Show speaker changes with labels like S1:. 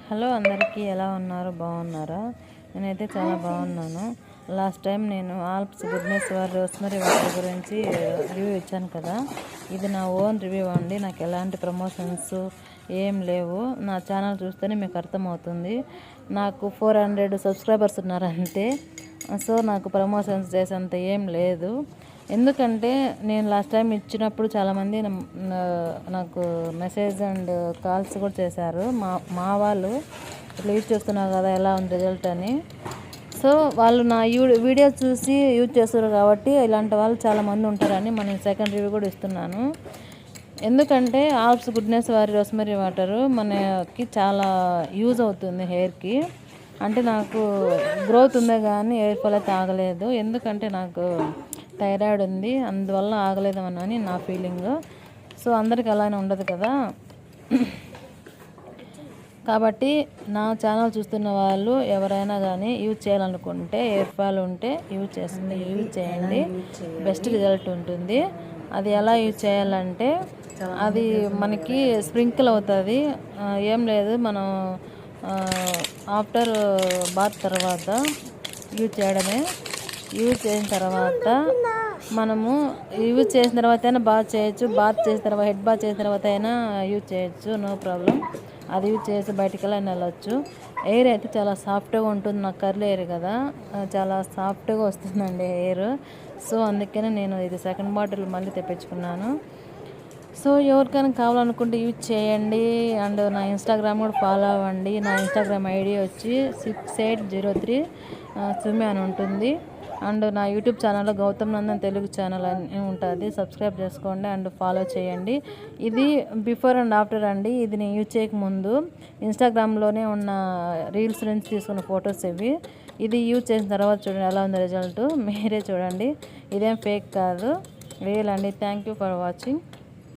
S1: Hello అందరికీ, ఎలా ఉన్నారు? బాగున్నారా? నేనైతే చాలా బాగున్నాను. లాస్ట్ టైం నేను ఆల్ప్స్ గుడ్నెస్ రోస్మరీ వాటర్ గురించి రివ్యూ ఇచ్చాను కదా. ఇది నా ఓన్ రివ్యూ అండి. నాకు ఎలాంటి ప్రమోషన్స్ ఏం లేవు. నా ఛానల్ చూస్తేనే మీకు అర్థమవుతుంది. నాకు 400 సబ్స్క్రైబర్స్ ఉన్నారంతే. సో నాకు ప్రమోషన్స్ చేసేంత ఏం లేదు. ఎందుకంటే నేను లాస్ట్ టైం ఇచ్చినప్పుడు చాలామంది నాకు మెసేజ్ అండ్ కాల్స్ కూడా చేశారు. మా వాళ్ళు ఇట్లా యూజ్ చేస్తున్నారు కదా, ఎలా ఉంది రిజల్ట్ అని. సో వాళ్ళు నా వీడియో చూసి యూజ్ చేస్తారు కాబట్టి ఇలాంటి వాళ్ళు చాలామంది ఉంటారని మనం సెకండ్ రివ్యూ కూడా ఇస్తున్నాను. ఎందుకంటే ఆల్ప్స్ గుడ్నెస్ రోస్మరీ వాటరు మనకి చాలా యూజ్ అవుతుంది హెయిర్కి. అంటే నాకు గ్రోత్ ఉందే కానీ హెయిర్ ఫాల్ అయితే ఆగలేదు. ఎందుకంటే నాకు థైరాయిడ్ ఉంది, అందువల్ల ఆగలేదని నా ఫీలింగ్. సో అందరికి అలానే ఉండదు కదా. కాబట్టి నా ఛానల్ చూస్తున్న వాళ్ళు ఎవరైనా కానీ యూజ్ చేయాలనుకుంటే, హెయిర్ ఫాల్ ఉంటే యూజ్ చేయండి. బెస్ట్ రిజల్ట్ ఉంటుంది. అది ఎలా యూజ్ చేయాలంటే, అది మనకి స్ప్రింకిల్ అవుతుంది. ఏం లేదు, మనం ఆఫ్టర్ బాత్ తర్వాత యూజ్ చేయడమే. యూజ్ చేసిన తర్వాత మనము యూజ్ చేసిన తర్వాత అయినా బాత్ చేయొచ్చు, బాత్ చేసిన తర్వాత హెడ్ బాత్ చేసిన తర్వాత అయినా యూజ్ చేయొచ్చు, నో ప్రాబ్లం. అది యూజ్ చేసి బయటికి వెళ్ళొచ్చు. ఎయిర్ అయితే చాలా సాఫ్ట్గా ఉంటుంది. నాకు కర్లీ ఎయిర్ కదా, చాలా సాఫ్ట్గా వస్తుందండి ఎయిర్. సో అందుకనే నేను ఇది సెకండ్ బాటిల్ మళ్ళీ తెప్పించుకున్నాను. సో ఎవరికైనా కావాలనుకుంటే యూజ్ చేయండి. అండ్ నా ఇన్స్టాగ్రామ్ కూడా ఫాలో అవ్వండి. నా ఇన్స్టాగ్రామ్ ఐడి వచ్చి 6803 సుమి అని ఉంటుంది. అండ్ నా యూట్యూబ్ ఛానల్లో గౌతమ్ నందన్ తెలుగు ఛానల్ అని ఉంటుంది. సబ్స్క్రైబ్ చేసుకోండి అండ్ ఫాలో చేయండి. ఇది బిఫోర్ అండ్ ఆఫ్టర్ అండి. ఇది నేను యూజ్ చేయకముందు ఇన్స్టాగ్రామ్లోనే ఉన్న రీల్స్ నుంచి తీసుకున్న ఫొటోస్ ఇవి. ఇది యూజ్ చేసిన తర్వాత చూడండి ఎలా ఉంది రిజల్ట్, మీరే చూడండి. ఇదేం ఫేక్ కాదు, రియల్ అండి. Thank you for watching.